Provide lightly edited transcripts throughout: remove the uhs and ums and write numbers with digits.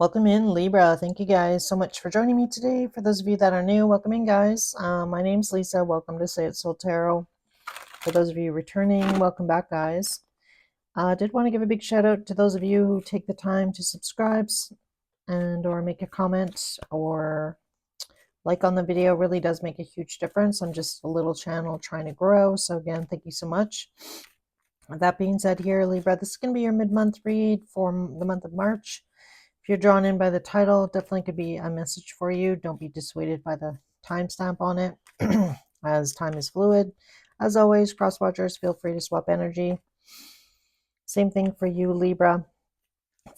Welcome in, Libra. Thank you guys so much for joining me today. For those of you that are new, welcome in, guys. My name's Lisa. Welcome to Say It Soul Tarot. For those of you returning, welcome back, guys. I did want to give a big shout out to those of you who take the time to subscribe and or make a comment or like on the video. Really does make a huge difference. I'm just a little channel trying to grow. So again, thank you so much. That being said here, Libra, this is going to be your mid-month read for the month of March. If you're drawn in by the title, definitely could be a message for you. Don't be dissuaded by the timestamp on it, as time is fluid. As always, cross watchers, feel free to swap energy. Same thing for you, Libra.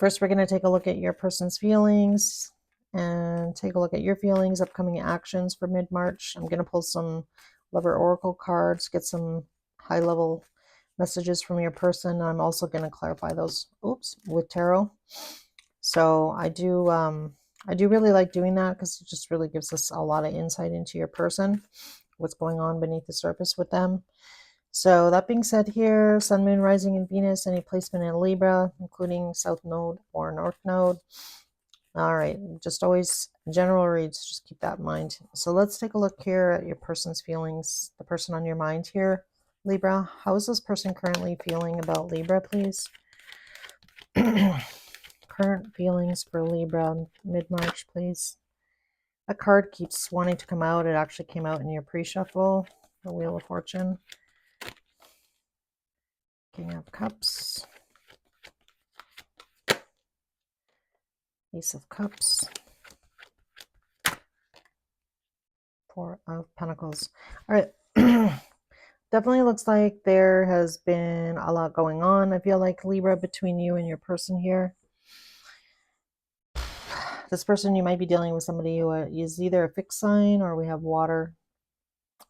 First, we're going to take a look at your person's feelings and take a look at your feelings, upcoming actions for mid-March. I'm going to pull some Lover Oracle cards, get some high-level messages from your person. I'm also going to clarify those, with tarot. So I do really like doing that because it just really gives us a lot of insight into your person, what's going on beneath the surface with them. So that being said here, Sun, Moon, Rising, and Venus, any placement in Libra, including South Node or North Node. All right, just always general reads, just keep that in mind. So let's take a look here at your person's feelings, the person on your mind here, Libra. How is this person currently feeling about Libra, please? Current feelings for Libra mid-March, please. A card keeps wanting to come out. It actually came out in your pre-shuffle, the Wheel of Fortune. King of Cups. Ace of Cups. Four of Pentacles. All right. Definitely looks like there has been a lot going on. I feel like, Libra, between you and your person here. This person, you might be dealing with somebody who is either a fixed sign, or we have water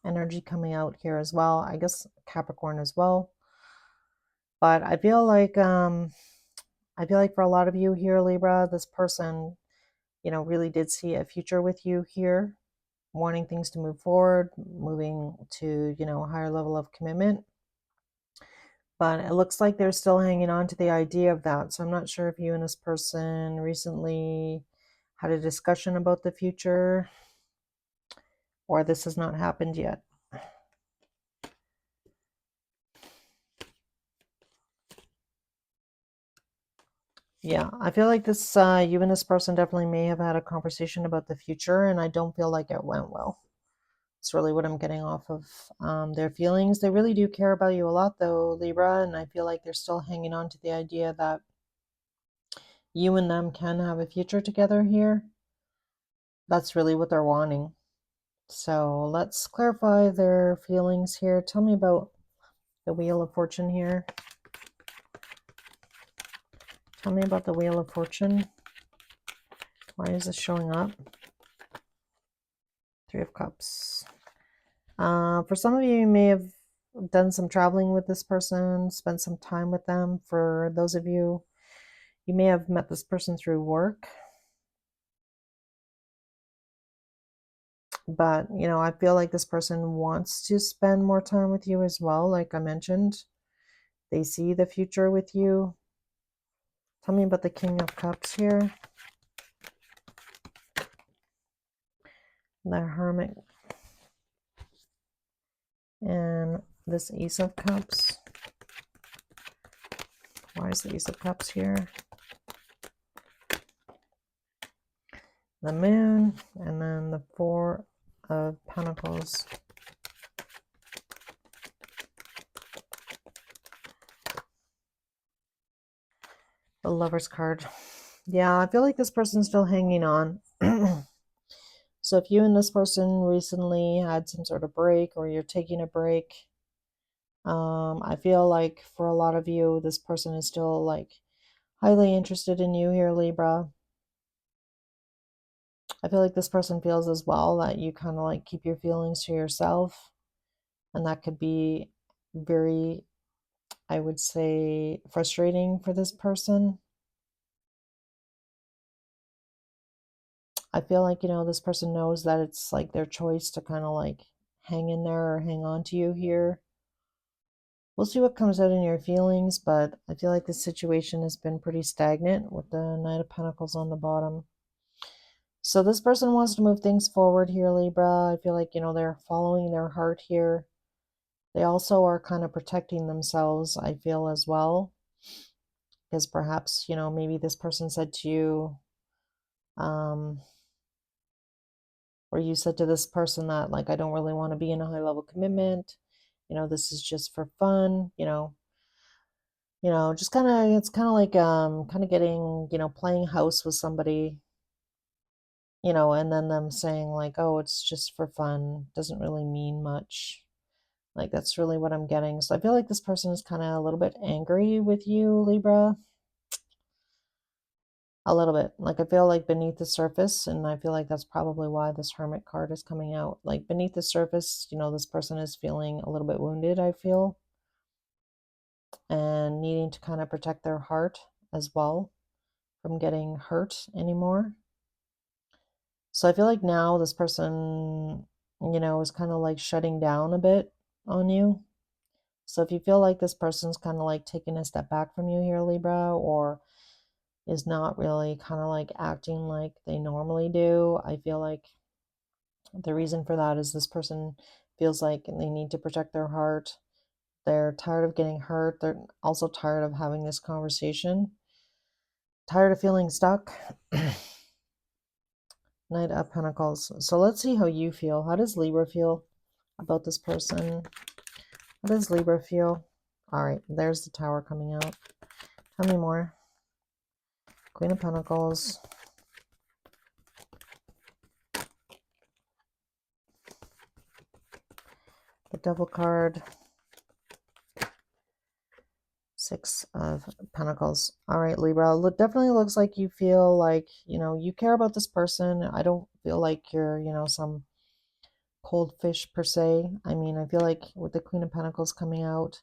energy coming out here as well. I guess Capricorn as well. But I feel like for a lot of you here, Libra, this person, really did see a future with you here, wanting things to move forward, moving to, a higher level of commitment. But it looks like they're still hanging on to the idea of that. So I'm not sure if you and this person recently had a discussion about the future, or this has not happened yet. Yeah, I feel like this, you and this person definitely may have had a conversation about the future, and I don't feel like it went well. It's really what I'm getting off of their feelings. They really do care about you a lot, though, Libra, and I feel like they're still hanging on to the idea that you and them can have a future together here. That's really what they're wanting. So let's clarify their feelings here. Tell me about the Wheel of Fortune here. Tell me about the Wheel of Fortune. Why is this showing up? Three of Cups. For some of you, you may have done some traveling with this person, spent some time with them. For those of you, you may have met this person through work. But, I feel like this person wants to spend more time with you as well. Like I mentioned, they see the future with you. Tell me about the King of Cups here. The Hermit. And this Ace of Cups. Why is the Ace of Cups here? The Moon, and then the Four of Pentacles. The Lover's card. Yeah, I feel like this person's still hanging on. So if you and this person recently had some sort of break, or you're taking a break, I feel like for a lot of you, this person is still like highly interested in you here, Libra. I feel like this person feels as well that you kind of like keep your feelings to yourself, and that could be very, I would say, frustrating for this person. I feel like, this person knows that it's like their choice to kind of like hang in there or hang on to you here. We'll see what comes out in your feelings, but I feel like the situation has been pretty stagnant with the Knight of Pentacles on the bottom. So this person wants to move things forward here, Libra. I feel like, they're following their heart here. They also are kind of protecting themselves, I feel, as well. Because perhaps, maybe this person said to you, or you said to this person that, like, I don't really want to be in a high level commitment. This is just for fun, just kind of, it's kind of like, kind of getting, playing house with somebody, and then them saying like, oh, it's just for fun, doesn't really mean much. Like, that's really what I'm getting. So I feel like this person is kind of a little bit angry with you, Libra. A little bit. Like, I feel like beneath the surface, and I feel like that's probably why this Hermit card is coming out. Like, beneath the surface, this person is feeling a little bit wounded, I feel, and needing to kind of protect their heart as well from getting hurt anymore. So I feel like now this person, is kind of like shutting down a bit on you. So if you feel like this person's kind of like taking a step back from you here, Libra, or is not really kind of like acting like they normally do, I feel like the reason for that is this person feels like they need to protect their heart. They're tired of getting hurt. They're also tired of having this conversation, tired of feeling stuck. Knight of Pentacles. So let's see how you feel. How does Libra feel about this person? How does Libra feel? All right, there's the Tower coming out. Tell me more. Queen of Pentacles. The Devil card. Six of Pentacles. All right, Libra. Definitely looks like you feel like, you care about this person. I don't feel like you're, some cold fish per se. I mean, I feel like with the Queen of Pentacles coming out,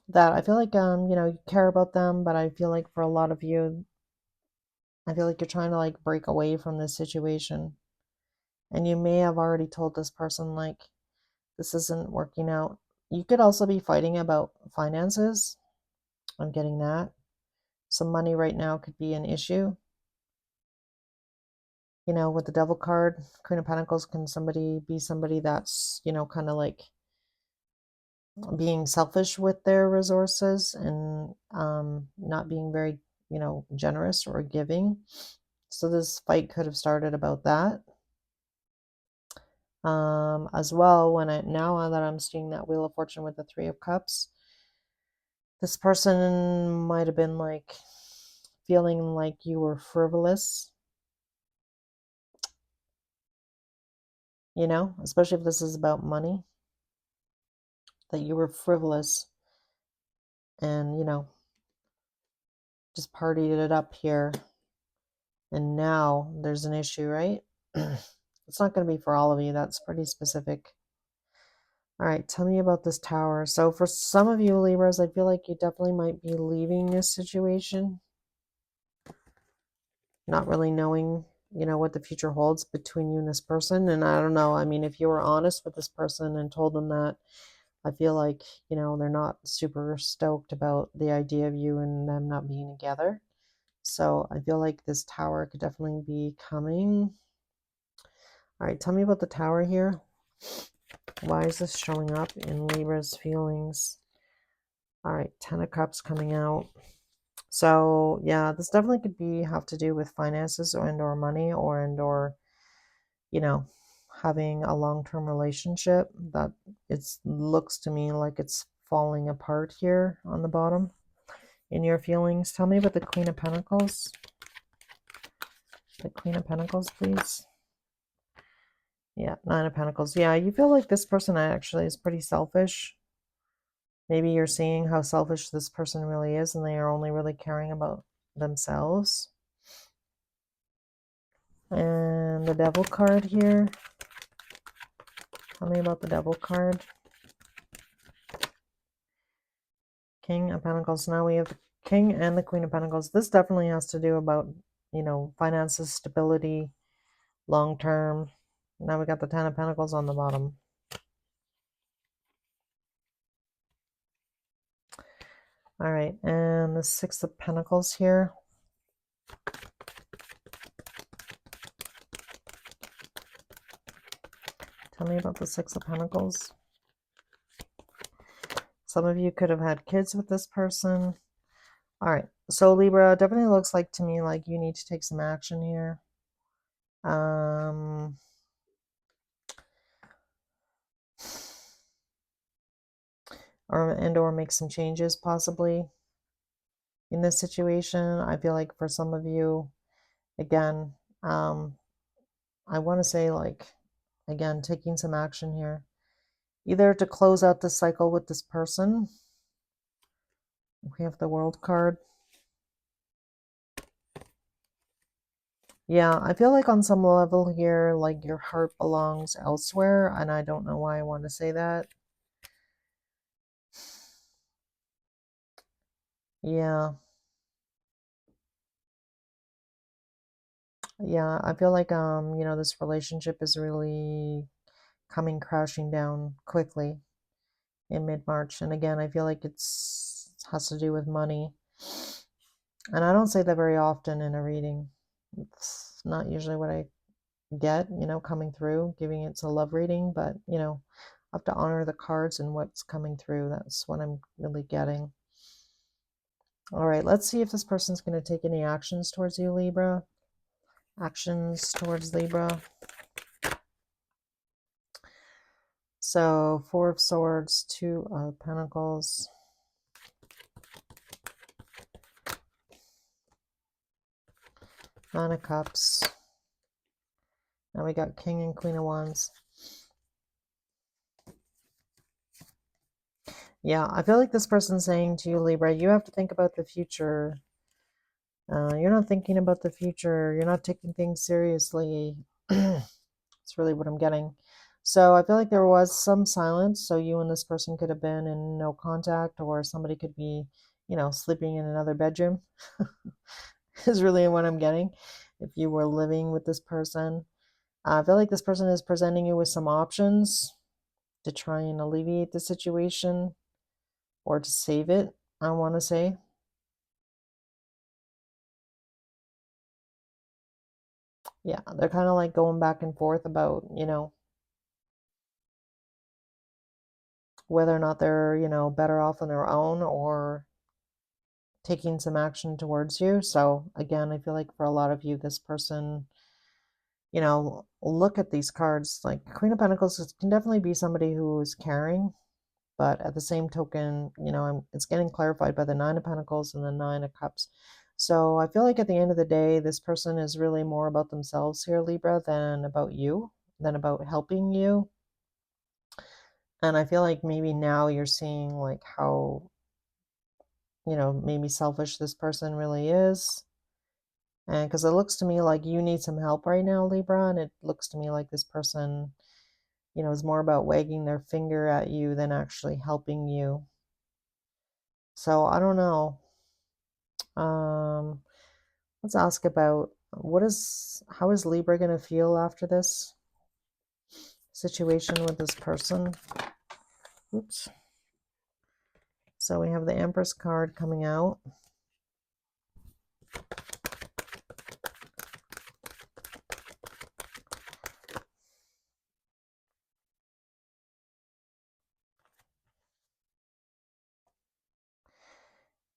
that I feel like, you care about them, but I feel like for a lot of you, I feel like you're trying to like break away from this situation. And you may have already told this person like this isn't working out. You could also be fighting about finances. I'm getting that. Some money right now could be an issue. With the Devil card, Queen of Pentacles, can somebody be somebody that's, kind of like being selfish with their resources and not being very, generous or giving. So this fight could have started about that. As well, now that I'm seeing that Wheel of Fortune with the Three of Cups, this person might have been like feeling like you were frivolous, especially if this is about money, that you were frivolous and, just partied it up here. And now there's an issue, right? It's not going to be for all of you. That's pretty specific. All right, tell me about this Tower. So for some of you Libras, I feel like you definitely might be leaving this situation, not really knowing, what the future holds between you and this person. And I don't know, I mean, if you were honest with this person and told them that, I feel like, they're not super stoked about the idea of you and them not being together. So I feel like this Tower could definitely be coming. All right, tell me about the Tower here. Why is this showing up in Libra's feelings? All right, Ten of Cups coming out. So yeah, this definitely could have to do with finances or money or having a long-term relationship. That it looks to me like it's falling apart here on the bottom in your feelings. Tell me about the Queen of Pentacles. The Queen of Pentacles, please. Yeah, Nine of Pentacles. Yeah, you feel like this person actually is pretty selfish. Maybe you're seeing how selfish this person really is and they are only really caring about themselves. And the Devil card here. Tell me about the Devil card. King of Pentacles. Now we have the King and the Queen of Pentacles. This definitely has to do about, finances, stability, long term. Now we got the Ten of Pentacles on the bottom. All right, and the Six of Pentacles here. Tell me about the Six of Pentacles. Some of you could have had kids with this person. All right, so Libra, definitely looks like to me like you need to take some action here. Or make some changes possibly in this situation. I feel like for some of you, again, I want to say like, again, taking some action here. Either to close out the cycle with this person. We have the World card. Yeah, I feel like on some level here, like your heart belongs elsewhere, and I don't know why I want to say that. Yeah. Yeah, I feel like this relationship is really coming crashing down quickly in mid-March. And again, I feel like it has to do with money. And I don't say that very often in a reading. It's not usually what I get, coming through, giving it's a love reading, but, I have to honor the cards and what's coming through. That's what I'm really getting. All right, let's see if this person's going to take any actions towards you, Libra. Actions towards Libra. So, Four of Swords, Two of Pentacles. Nine of Cups. Now we got King and Queen of Wands. Yeah, I feel like this person's saying to you, Libra, you have to think about the future. You're not thinking about the future. You're not taking things seriously. That's really what I'm getting. So I feel like there was some silence. So you and this person could have been in no contact, or somebody could be, sleeping in another bedroom. Is really what I'm getting. If you were living with this person, I feel like this person is presenting you with some options to try and alleviate the situation or to save it, I want to say. Yeah, they're kind of like going back and forth about, whether or not they're, better off on their own or taking some action towards you. So again, I feel like for a lot of you, this person, look at these cards. Like Queen of Pentacles can definitely be somebody who is caring, but at the same token, it's getting clarified by the Nine of Pentacles and the Nine of Cups. So I feel like at the end of the day, this person is really more about themselves here, Libra, than about you, than about helping you. And I feel like maybe now you're seeing like how, maybe selfish this person really is. And because it looks to me like you need some help right now, Libra, and it looks to me like this person, is more about wagging their finger at you than actually helping you. So I don't know. Um, let's ask about how is Libra going to feel after this situation with this person? Oops. So we have the Empress card coming out.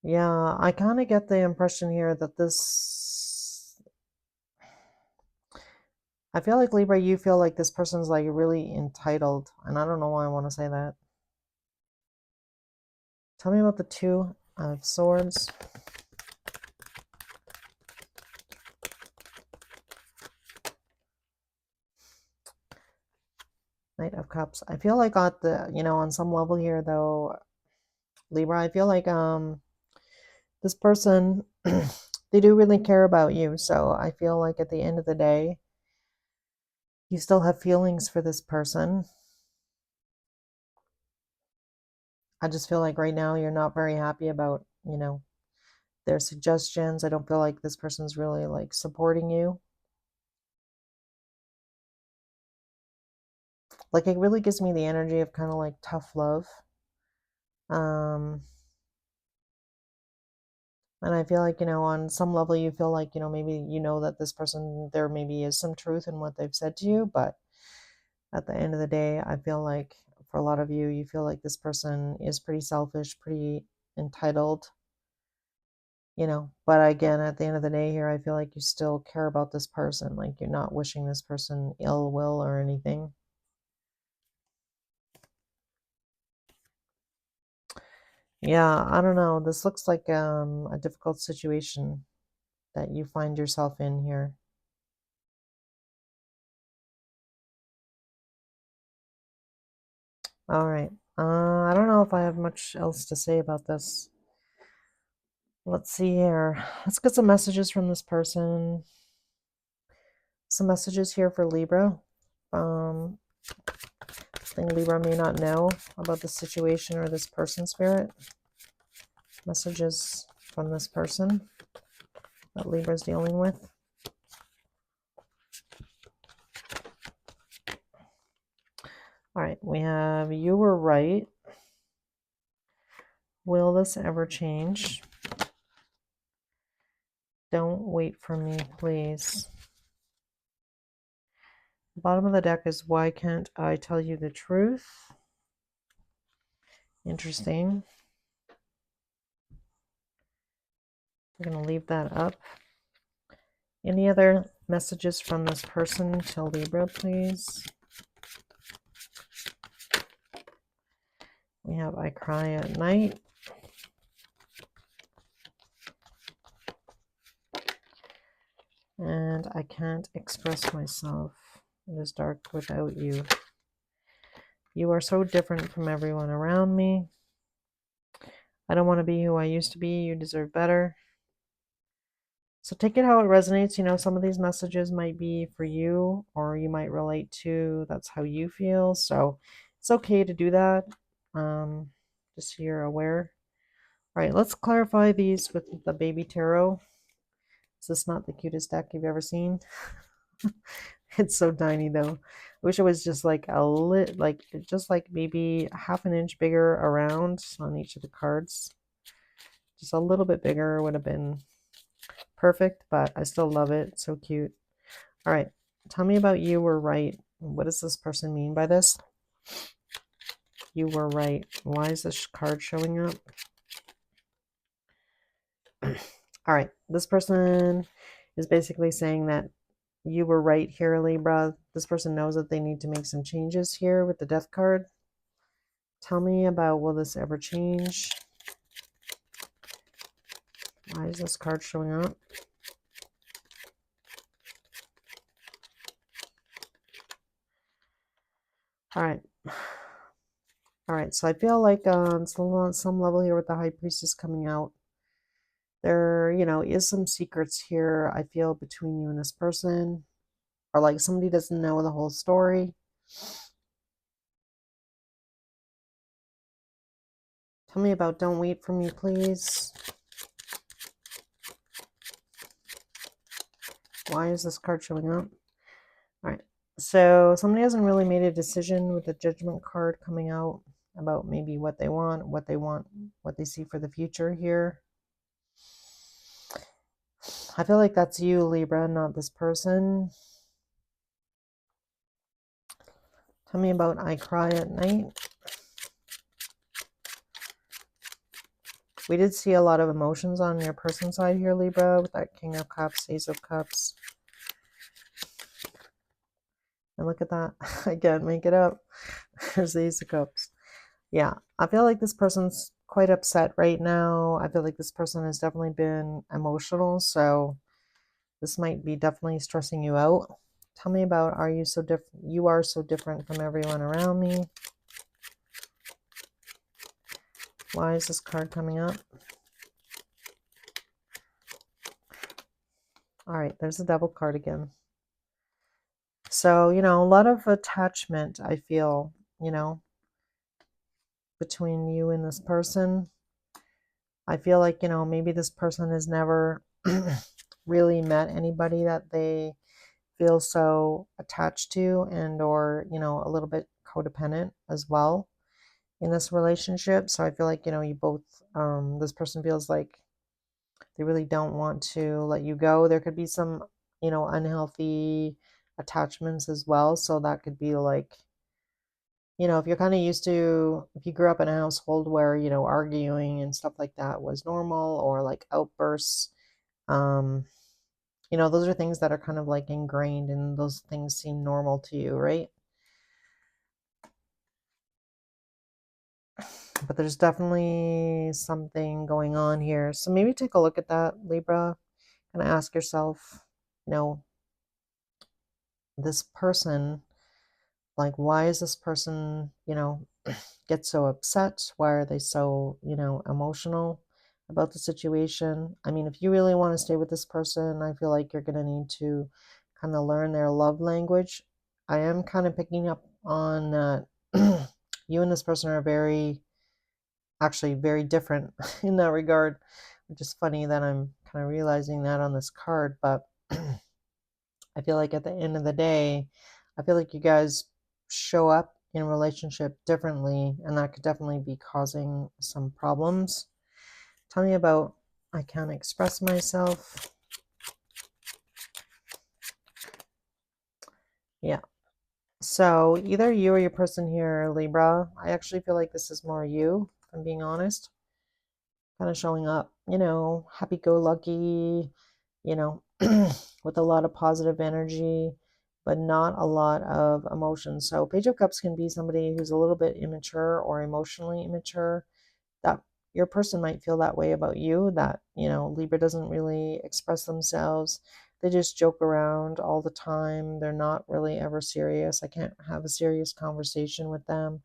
Yeah, I kind of get the impression here that I feel like Libra, you feel like this person's like really entitled, and I don't know why I want to say that. Tell me about the Two of Swords. Knight of Cups. I feel like at the, on some level here though, Libra, I feel like this person they do really care about you. So I feel like at the end of the day, you still have feelings for this person. I just feel like right now you're not very happy about, their suggestions. I don't feel like this person's really like supporting you. Like it really gives me the energy of kind of like tough love. Um And I feel like, on some level you feel like, maybe that this person, there maybe is some truth in what they've said to you, but at the end of the day, I feel like for a lot of you, you feel like this person is pretty selfish, pretty entitled, but again, at the end of the day here, I feel like you still care about this person, like you're not wishing this person ill will or anything. Yeah, I don't know. This looks like a difficult situation that you find yourself in here. All right. I don't know if I have much else to say about this. Let's see here. Let's get some messages from this person. Some messages here for Libra. Thing Libra may not know about the situation or this person, Spirit. Messages from this person that Libra is dealing with. All right, we have you were right. Will this ever change? Don't wait for me, please. The bottom of the deck is why can't I tell you the truth? Interesting. We're going to leave that up. Any other messages from this person to Libra, please? We have I cry at night. And I can't express myself. It is dark without you. You are so different from everyone around me. I don't want to be who I used to be. You deserve better. So take it how it resonates. Some of these messages might be for you, or you might relate to, that's how you feel. So it's okay to do that. Just so you're aware. All right, let's clarify these with the baby tarot. Is this not the cutest deck you've ever seen? It's so tiny though. I wish it was just like just like maybe half an inch bigger around on each of the cards. Just a little bit bigger would have been perfect, but I still love it. It's so cute. All right, tell me about you were right. What does this person mean by this? You were right. Why is this card showing up? All right, this person is basically saying that you were right here, Libra. This person knows that they need to make some changes here with the death card. Tell me about, will this ever change? Why is this card showing up? All right. All right, so I feel like on some level here with the High Priestess coming out, there, is some secrets here, I feel, between you and this person. Or like somebody doesn't know the whole story. Tell me about don't wait for me, please. Why is this card showing up? All right. So somebody hasn't really made a decision with the Judgment card coming out about maybe what they want, what they see for the future here. I feel like that's you, Libra, not this person. Tell me about I cry at night. We did see a lot of emotions on your person's side here, Libra, with that King of Cups, Ace of Cups. And look at that. I can't make it up. There's the Ace of Cups. Yeah, I feel like this person's quite upset right now. I feel like this person has definitely been emotional, so this might be definitely stressing you out. Tell me about, are you so different? You are so different from everyone around me. Why is this card coming up? All right, there's the Devil card again. So, a lot of attachment, I feel, between you and this person. I feel like, maybe this person has never really met anybody that they feel so attached to and or, a little bit codependent as well in this relationship. So I feel like, you both, this person feels like They really don't want to let you go. There could be some, unhealthy attachments as well. So that could be like, if you're kind of used to, if you grew up in a household where, arguing and stuff like that was normal, or like outbursts, um, those are things that are kind of like ingrained, and those things seem normal to you, right? But there's definitely something going on here. So maybe take a look at that, Libra, and ask yourself, you know, this person, like, why is this person, get so upset? Why are they so, emotional about the situation? I mean, if you really want to stay with this person, I feel like you're going to need to kind of learn their love language. I am kind of picking up on that you and this person are actually very different in that regard, which is funny that I'm kind of realizing that on this card. But I feel like at the end of the day, I feel like you guys show up in a relationship differently, and that could definitely be causing some problems. Tell me about I can't express myself. Yeah. So either you or your person here, Libra, I actually feel like this is more you, if I'm being honest. Kind of showing up, happy go lucky, you know, with a lot of positive energy, but not a lot of emotion. So, Page of Cups can be somebody who's a little bit immature or emotionally immature. That your person might feel that way about you, that, Libra doesn't really express themselves. They just joke around all the time. They're not really ever serious. I can't have a serious conversation with them.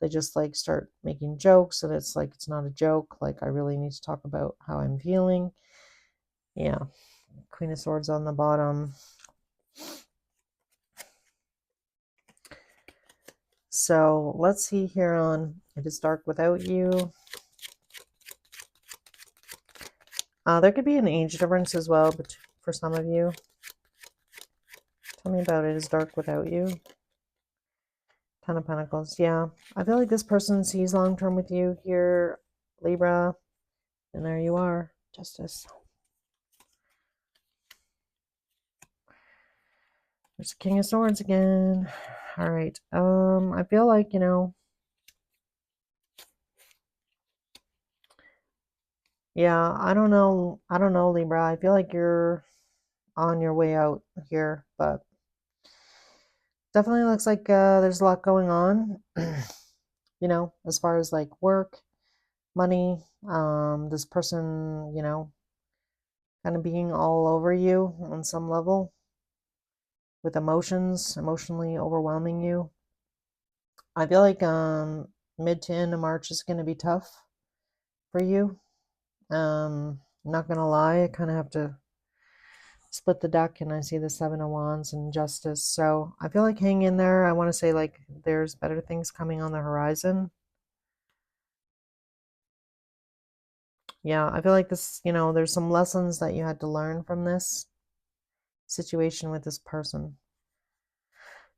They just like start making jokes, and it's like it's not a joke. Like, I really need to talk about how I'm feeling. Yeah. Queen of Swords on the bottom. So let's see here on It Is Dark Without You. There could be an age difference as well, but for some of you. Tell me about It Is Dark Without You. Ten of Pentacles. Yeah. I feel like this person sees long term with you here, Libra. And there you are. Justice. There's the King of Swords again. All right. I feel like, yeah, I don't know. I don't know, Libra. I feel like you're on your way out here, but definitely looks like there's a lot going on, as far as like work, money, this person, kind of being all over you on some level with emotions, emotionally overwhelming you. I feel like mid to end of March is going to be tough for you. I'm not going to lie, I kind of have to split the deck, and I see the Seven of Wands and Justice. So I feel like hang in there. I want to say like there's better things coming on the horizon. Yeah, I feel like this, there's some lessons that you had to learn from this situation with this person.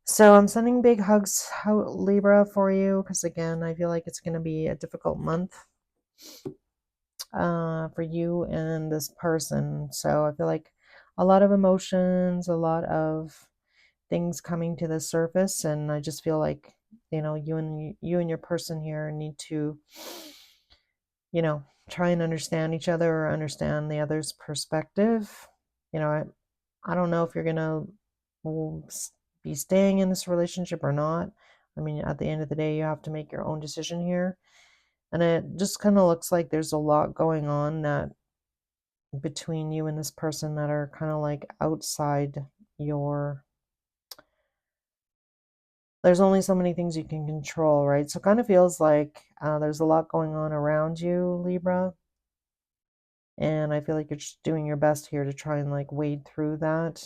So I'm sending big hugs out, Libra, for you, because again, I feel like it's going to be a difficult month for you and this person. So I feel like a lot of emotions, a lot of things coming to the surface, and I just feel like, you and your person here need to, try and understand each other, or understand the other's perspective. I don't know if you're gonna be staying in this relationship or not. I mean, at the end of the day, you have to make your own decision here. And it just kind of looks like there's a lot going on that between you and this person that are kind of like outside your, there's only so many things you can control, right? So it kind of feels like there's a lot going on around you, Libra. And I feel like you're just doing your best here to try and like wade through that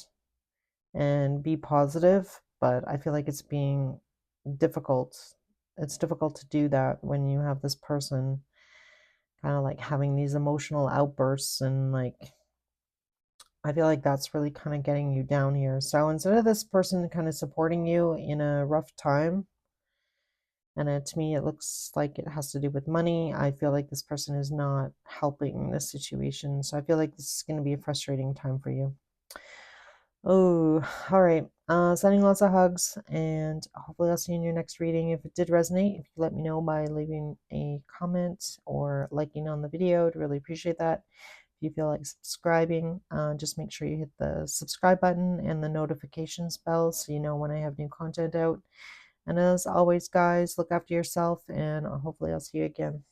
and be positive, but I feel like it's being difficult. It's difficult to do that when you have this person kind of like having these emotional outbursts, and like I feel like that's really kind of getting you down here. So instead of this person kind of supporting you in a rough time, And to me, it looks like it has to do with money. I feel like this person is not helping this situation. So I feel like this is going to be a frustrating time for you. Oh, all right. Sending lots of hugs, and hopefully I'll see you in your next reading. If it did resonate, if you let me know by leaving a comment or liking on the video, I'd really appreciate that. If you feel like subscribing, just make sure you hit the subscribe button and the notifications bell so you know when I have new content out. And as always, guys, look after yourself, and hopefully I'll see you again.